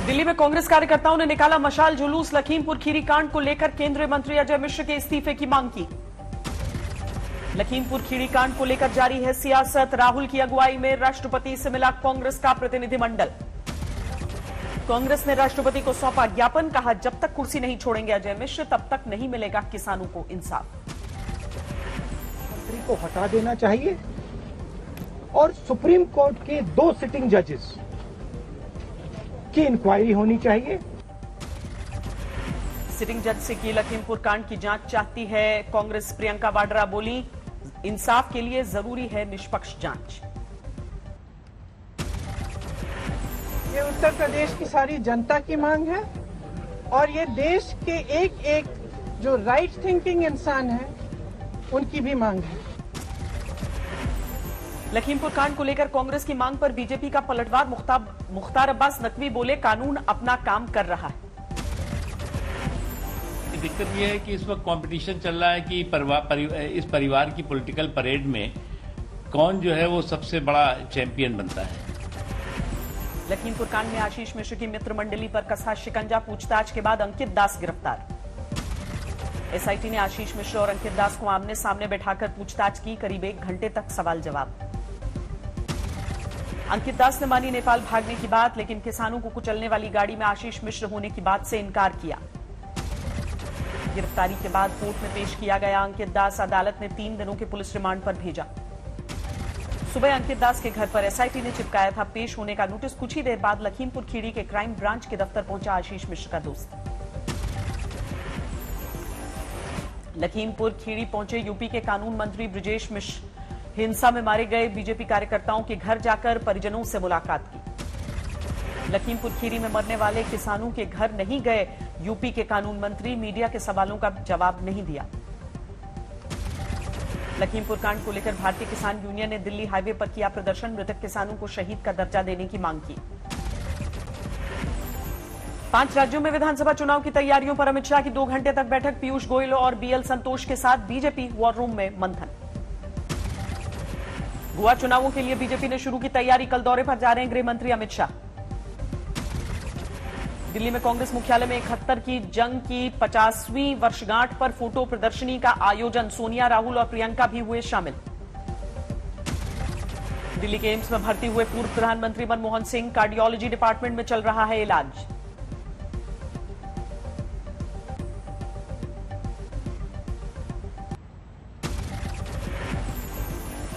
दिल्ली में कांग्रेस कार्यकर्ताओं ने निकाला मशाल जुलूस। लखीमपुर खीरी कांड को लेकर केंद्रीय मंत्री अजय मिश्र के इस्तीफे की मांग की। लखीमपुर खीरी कांड को लेकर जारी है सियासत। राहुल की अगुवाई में राष्ट्रपति से मिला कांग्रेस का प्रतिनिधिमंडल। कांग्रेस ने राष्ट्रपति को सौंपा ज्ञापन, कहा जब तक कुर्सी नहीं छोड़ेंगे अजय मिश्र तब तक नहीं मिलेगा किसानों को इंसाफ। मंत्री को हटा देना चाहिए और सुप्रीम कोर्ट के 2 सिटिंग जजेस की इंक्वायरी होनी चाहिए। सिटिंग जज से की लखीमपुर कांड की जांच चाहती है कांग्रेस। प्रियंका वाड्रा बोली, इंसाफ के लिए जरूरी है निष्पक्ष जांच। ये उत्तर प्रदेश की सारी जनता की मांग है और ये देश के एक एक जो राइट थिंकिंग इंसान है उनकी भी मांग है। लखीमपुर कांड को लेकर कांग्रेस की मांग पर बीजेपी का पलटवार। मुख्तार अब्बास नकवी बोले, कानून अपना काम कर रहा है। दिक्कत यह है कि इस वक्त कंपटीशन चल रहा है कि इस परिवार की पॉलिटिकल परेड में कौन जो है वो सबसे बड़ा चैंपियन बनता है। लखीमपुर कांड में आशीष मिश्र की मित्र मंडली पर कसा शिकंजा। पूछताछ के बाद अंकित दास गिरफ्तार। एसआईटी ने आशीष मिश्र और अंकित दास को आमने सामने बैठाकर पूछताछ की। करीब 1 घंटे तक सवाल जवाब। अंकित दास ने मानी नेपाल भागने की बात, लेकिन किसानों को कुचलने वाली गाड़ी में आशीष मिश्र होने की बात से इनकार किया। गिरफ्तारी के बाद कोर्ट में पेश किया गया। अंकित दास अदालत ने 3 दिनों के पुलिस रिमांड पर भेजा। सुबह अंकित दास के घर पर एसआईटी ने चिपकाया था पेश होने का नोटिस। कुछ ही देर बाद लखीमपुर खीरी के क्राइम ब्रांच के दफ्तर पहुंचा आशीष मिश्र का दोस्त। लखीमपुर खीरी पहुंचे यूपी के कानून मंत्री ब्रिजेश मिश्र। हिंसा में मारे गए बीजेपी कार्यकर्ताओं के घर जाकर परिजनों से मुलाकात की। लखीमपुर खीरी में मरने वाले किसानों के घर नहीं गए यूपी के कानून मंत्री। मीडिया के सवालों का जवाब नहीं दिया। लखीमपुर कांड को लेकर भारतीय किसान यूनियन ने दिल्ली हाईवे पर किया प्रदर्शन। मृतक किसानों को शहीद का दर्जा देने की मांग की। 5 राज्यों में विधानसभा चुनाव की तैयारियों पर अमित शाह की 2 घंटे तक बैठक। पीयूष गोयल और बीएल संतोष के साथ बीजेपी वॉर रूम में मंथन। गोवा चुनावों के लिए बीजेपी ने शुरू की तैयारी। कल दौरे पर जा रहे हैं गृह मंत्री अमित शाह। दिल्ली में कांग्रेस मुख्यालय में 71 की जंग की 50वीं वर्षगांठ पर फोटो प्रदर्शनी का आयोजन। सोनिया, राहुल और प्रियंका भी हुए शामिल। दिल्ली के एम्स में भर्ती हुए पूर्व प्रधानमंत्री मनमोहन सिंह। कार्डियोलॉजी डिपार्टमेंट में चल रहा है इलाज।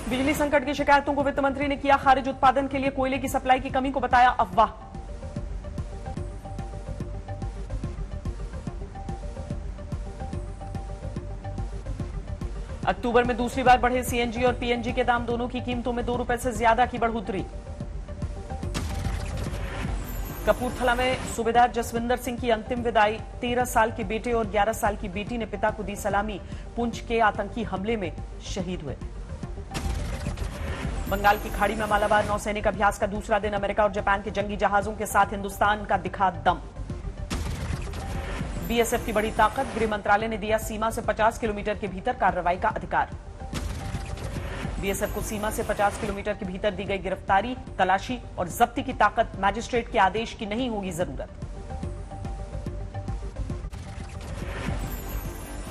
बिजली संकट की शिकायतों को वित्त मंत्री ने किया खारिज। उत्पादन के लिए कोयले की सप्लाई की कमी को बताया अफवाह। अक्टूबर में दूसरी बार बढ़े सीएनजी और पीएनजी के दाम। दोनों की कीमतों में 2 रुपए से ज्यादा की बढ़ोतरी। कपूरथला में सूबेदार जसविंदर सिंह की अंतिम विदाई। 13 साल के बेटे और 11 साल की बेटी ने पिता को दी सलामी। पुंछ के आतंकी हमले में शहीद हुए। बंगाल की खाड़ी में मालाबार नौसैनिक अभ्यास का दूसरा दिन। अमेरिका और जापान के जंगी जहाजों के साथ हिंदुस्तान का दिखा दम। बीएसएफ की बड़ी ताकत। गृह मंत्रालय ने दिया सीमा से 50 किलोमीटर के भीतर कार्रवाई का अधिकार। बीएसएफ को सीमा से 50 किलोमीटर के भीतर दी गई गिरफ्तारी, तलाशी और जब्ती की ताकत। मैजिस्ट्रेट के आदेश की नहीं होगी जरूरत।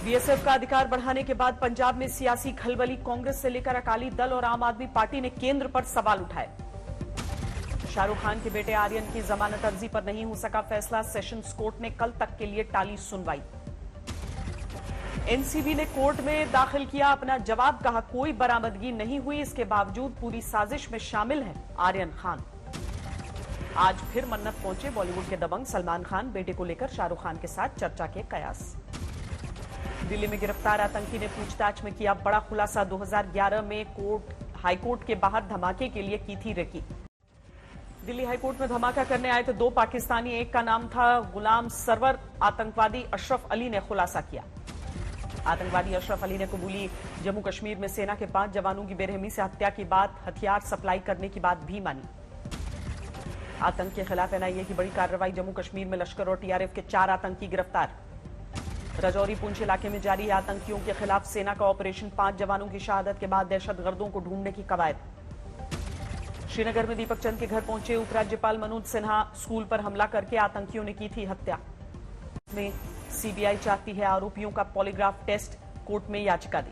बीएसएफ का अधिकार बढ़ाने के बाद पंजाब में सियासी खलबली। कांग्रेस से लेकर अकाली दल और आम आदमी पार्टी ने केंद्र पर सवाल उठाए। शाहरुख खान के बेटे आर्यन की जमानत अर्जी पर नहीं हो सका फैसला। सेशंस कोर्ट ने कल तक के लिए टाली सुनवाई। एनसीबी ने कोर्ट में दाखिल किया अपना जवाब। कहा कोई बरामदगी नहीं हुई, इसके बावजूद पूरी साजिश में शामिल है आर्यन खान। आज फिर मन्नत पहुंचे बॉलीवुड के दबंग सलमान खान। बेटे को लेकर शाहरुख खान के साथ चर्चा के कयास। दिल्ली में गिरफ्तार आतंकी ने पूछताछ में किया बड़ा खुलासा। 2011 में हाईकोर्ट के बाहर धमाके के लिए की थी रेकी। दिल्ली हाईकोर्ट में धमाका करने आए थे 2 पाकिस्तानी। एक का नाम था गुलाम सरवर। आतंकवादी अशरफ अली ने खुलासा किया। आतंकवादी अशरफ अली ने कबूली। जम्मू कश्मीर में सेना के 5 जवानों की बेरहमी से हत्या की बात, हथियार सप्लाई करने की बात भी मानी। आतंक के खिलाफ एनआईए की बड़ी कार्रवाई। जम्मू कश्मीर में लश्कर और टीआरएफ के 4 आतंकी गिरफ्तार। राजौरी पुंछ इलाके में जारी है आतंकियों के खिलाफ सेना का ऑपरेशन। 5 जवानों की शहादत के बाद दहशतगर्दों को ढूंढने की कवायद। श्रीनगर में दीपक चंद के घर पहुंचे उपराज्यपाल मनोज सिन्हा। स्कूल पर हमला करके आतंकियों ने की थी हत्या। में सीबीआई चाहती है आरोपियों का पॉलीग्राफ टेस्ट, कोर्ट में याचिका दी।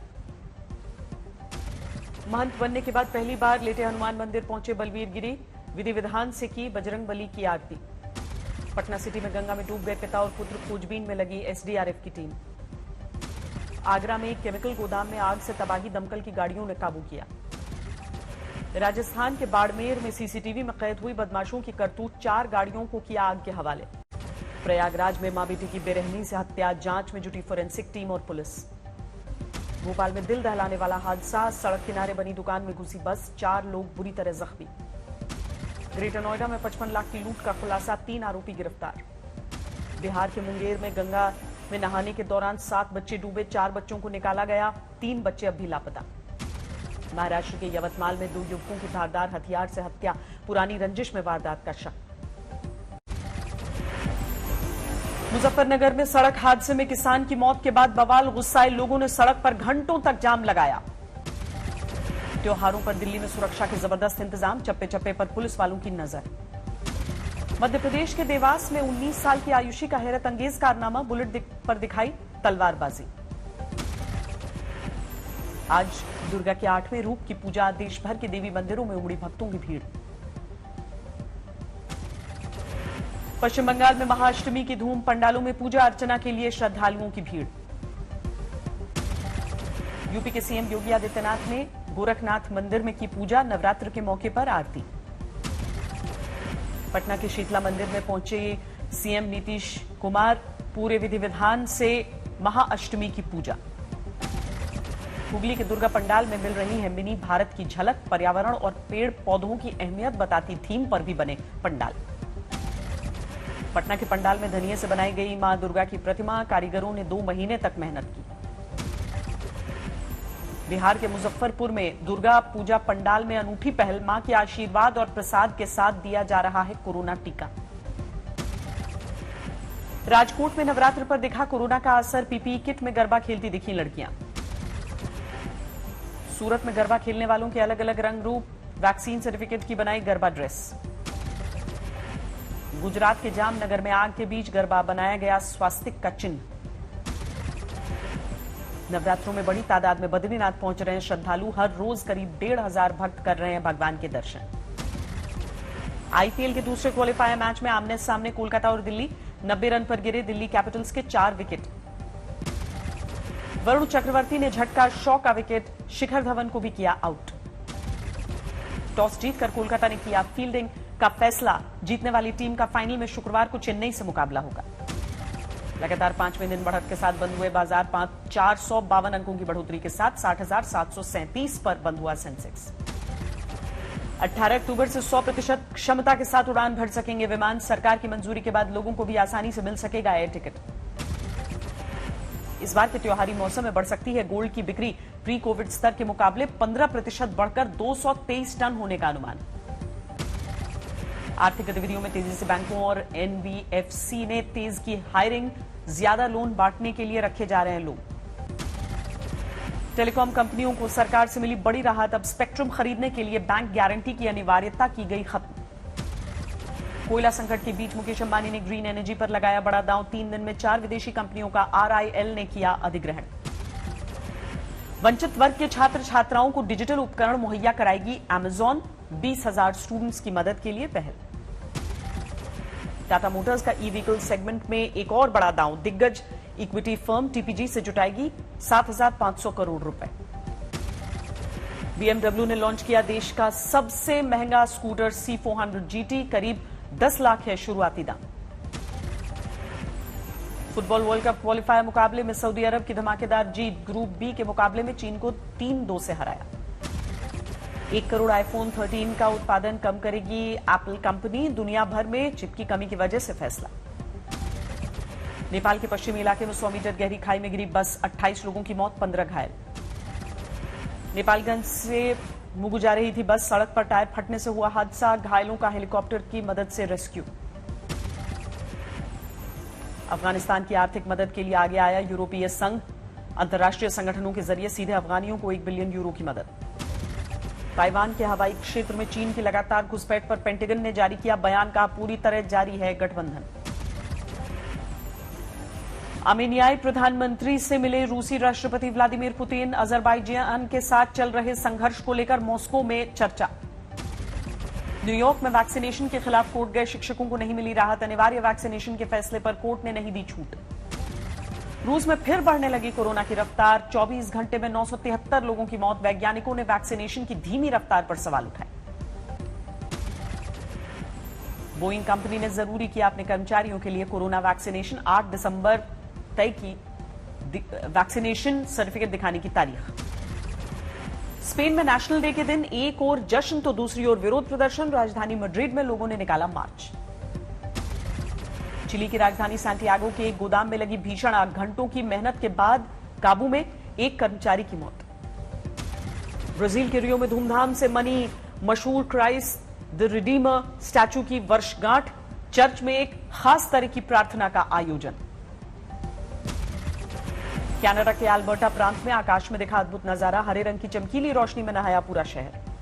महंत बनने के बाद पहली बार लेटे हनुमान मंदिर पहुंचे बलवीर गिरी। विधि विधान से की बजरंग बली की आरती। पटना सिटी में गंगा में डूब गए पिता और पुत्र, खोजबीन में लगी एसडीआरएफ की टीम। आगरा में एक केमिकल गोदाम में आग से तबाही, दमकल की गाड़ियों ने काबू किया। राजस्थान के बाड़मेर में सीसीटीवी में कैद हुई बदमाशों की करतूत, 4 गाड़ियों को किया आग के हवाले। प्रयागराज में मां बेटी की बेरहमी से हत्या, जांच में जुटी फोरेंसिक टीम और पुलिस। भोपाल में दिल दहलाने वाला हादसा, सड़क किनारे बनी दुकान में घुसी बस, 4 लोग बुरी तरह जख्मी। ग्रेटर नोएडा में 55 लाख की लूट का खुलासा, 3 आरोपी गिरफ्तार। बिहार के मुंगेर में गंगा में नहाने के दौरान 7 बच्चे डूबे, 4 बच्चों को निकाला गया, 3 बच्चे अब भी लापता। महाराष्ट्र के यवतमाल में 2 युवकों की धारदार हथियार से हत्या, पुरानी रंजिश में वारदात का शक। मुजफ्फरनगर में सड़क हादसे में किसान की मौत के बाद बवाल, गुस्साए लोगों ने सड़क पर घंटों तक जाम लगाया। त्योहारों पर दिल्ली में सुरक्षा के जबरदस्त इंतजाम, चप्पे चप्पे पर पुलिस वालों की नजर। मध्य प्रदेश के देवास में 19 साल की आयुषी का हैरत अंगेज कारनामा, बुलेट पर दिखाई तलवारबाजी। आज दुर्गा के 8वें रूप की पूजा, देश भर के देवी मंदिरों में उमड़ी भक्तों की भीड़। पश्चिम बंगाल में महाअष्टमी की धूम, पंडालों में पूजा अर्चना के लिए श्रद्धालुओं की भीड़। यूपी के सीएम योगी आदित्यनाथ ने गोरखनाथ मंदिर में की पूजा, नवरात्र के मौके पर आरती। पटना के शीतला मंदिर में पहुंचे सीएम नीतीश कुमार, पूरे विधि विधान से महाअष्टमी की पूजा। हुगली के दुर्गा पंडाल में मिल रही है मिनी भारत की झलक, पर्यावरण और पेड़ पौधों की अहमियत बताती थीम पर भी बने पंडाल। पटना के पंडाल में धनिये से बनाई गई मां दुर्गा की प्रतिमा, कारीगरों ने 2 महीने तक मेहनत की। बिहार के मुजफ्फरपुर में दुर्गा पूजा पंडाल में अनूठी पहल, मां के आशीर्वाद और प्रसाद के साथ दिया जा रहा है कोरोना टीका। राजकोट में नवरात्र पर दिखा कोरोना का असर, पीपीई किट में गरबा खेलती दिखी लड़कियां। सूरत में गरबा खेलने वालों के अलग अलग रंग रूप, वैक्सीन सर्टिफिकेट की बनाई गरबा ड्रेस। गुजरात के जामनगर में आग के बीच गरबा, बनाया गया स्वास्तिक का चिन्ह। नवरात्रों में बड़ी तादाद में बद्रीनाथ पहुंच रहे हैं श्रद्धालु, हर रोज करीब 1,500 भक्त कर रहे हैं भगवान के दर्शन। आईपीएल के दूसरे क्वालिफायर मैच में आमने सामने कोलकाता और दिल्ली, 90 रन पर गिरे दिल्ली कैपिटल्स के 4 विकेट। वरुण चक्रवर्ती ने झटका, शॉ का विकेट, शिखर धवन को भी किया आउट। टॉस जीतकर कोलकाता ने किया फील्डिंग का फैसला, जीतने वाली टीम का फाइनल में शुक्रवार को चेन्नई से मुकाबला होगा। लगातार 5वें दिन बढ़त के साथ बंद हुए बाजार, 452 अंकों की बढ़ोतरी के साथ 60,737 पर बंद हुआ सेंसेक्स। 18 अक्टूबर से 100% क्षमता के साथ उड़ान भर सकेंगे विमान, सरकार की मंजूरी के बाद लोगों को भी आसानी से मिल सकेगा एयर टिकट। इस बार के त्योहारी मौसम में बढ़ सकती है गोल्ड की बिक्री, प्री कोविड स्तर के मुकाबले 15% बढ़कर 223 टन होने का अनुमान। आर्थिक गतिविधियों में तेजी से, बैंकों और एनबीएफसी ने तेज की हायरिंग, ज्यादा लोन बांटने के लिए रखे जा रहे हैं लोग। टेलीकॉम कंपनियों को सरकार से मिली बड़ी राहत, अब स्पेक्ट्रम खरीदने के लिए बैंक गारंटी की अनिवार्यता की गई खत्म। कोयला संकट के बीच मुकेश अंबानी ने ग्रीन एनर्जी पर लगाया बड़ा दांव, 3 दिन में 4 विदेशी कंपनियों का आरआईएल ने किया अधिग्रहण। वंचित वर्ग के छात्र छात्राओं को डिजिटल उपकरण मुहैया कराएगी अमेजॉन, 20,000 स्टूडेंट्स की मदद के लिए पहल। टाटा मोटर्स का ई व्हीकल सेगमेंट में एक और बड़ा दांव, दिग्गज इक्विटी फर्म टीपीजी से जुटाएगी 7,500 करोड़ रुपए। बीएमडब्ल्यू ने लॉन्च किया देश का सबसे महंगा स्कूटर C400 GT, करीब 10 लाख है शुरुआती दाम। फुटबॉल वर्ल्ड कप क्वालिफायर मुकाबले में सऊदी अरब की धमाकेदार जीत, ग्रुप बी के मुकाबले में चीन को 3-2 से हराया। 1 करोड़ आईफोन 13 का उत्पादन कम करेगी एप्पल कंपनी, दुनिया भर में चिप की कमी की वजह से फैसला। नेपाल के पश्चिमी इलाके में 100 मीटर गहरी खाई में गिरी बस, 28 लोगों की मौत, 15 घायल। नेपालगंज से मुगु जा रही थी बस, सड़क पर टायर फटने से हुआ हादसा, घायलों का हेलीकॉप्टर की मदद से रेस्क्यू। अफगानिस्तान की आर्थिक मदद के लिए आगे आया यूरोपीय संघ, अंतर्राष्ट्रीय संगठनों के जरिए सीधे अफगानियों को 1 बिलियन यूरो की मदद। ताइवान के हवाई क्षेत्र में चीन की लगातार घुसपैठ पर पेंटागन ने जारी किया बयान, कहा पूरी तरह जारी है गठबंधन। आर्मेनियाई प्रधानमंत्री से मिले रूसी राष्ट्रपति व्लादिमीर पुतिन, अजरबैजान के साथ चल रहे संघर्ष को लेकर मॉस्को में चर्चा। न्यूयॉर्क में वैक्सीनेशन के खिलाफ कोर्ट गए शिक्षकों को नहीं मिली राहत, अनिवार्य वैक्सीनेशन के फैसले पर कोर्ट ने नहीं दी छूट। रूस में फिर बढ़ने लगी कोरोना की रफ्तार, 24 घंटे में 973 लोगों की मौत, वैज्ञानिकों ने वैक्सीनेशन की धीमी रफ्तार पर सवाल उठाए। बोइंग कंपनी ने जरूरी किया अपने कर्मचारियों के लिए कोरोना वैक्सीनेशन, 8 दिसंबर तय की वैक्सीनेशन सर्टिफिकेट दिखाने की तारीख। स्पेन में नेशनल डे के दिन एक ओर जश्न तो दूसरी ओर विरोध प्रदर्शन, राजधानी मैड्रिड में लोगों ने निकाला मार्च। चिली की राजधानी सैंटियागो के एक गोदाम में लगी भीषण आग, घंटों की मेहनत के बाद काबू में, एक कर्मचारी की मौत। ब्राजील के रियो में धूमधाम से मनी मशहूर क्राइस्ट द रिडीमर स्टैचू की वर्षगांठ, चर्च में एक खास तरह की प्रार्थना का आयोजन। कनाडा के अल्बर्टा प्रांत में आकाश में दिखा अद्भुत नजारा, हरे रंग की चमकीली रोशनी में नहाया पूरा शहर।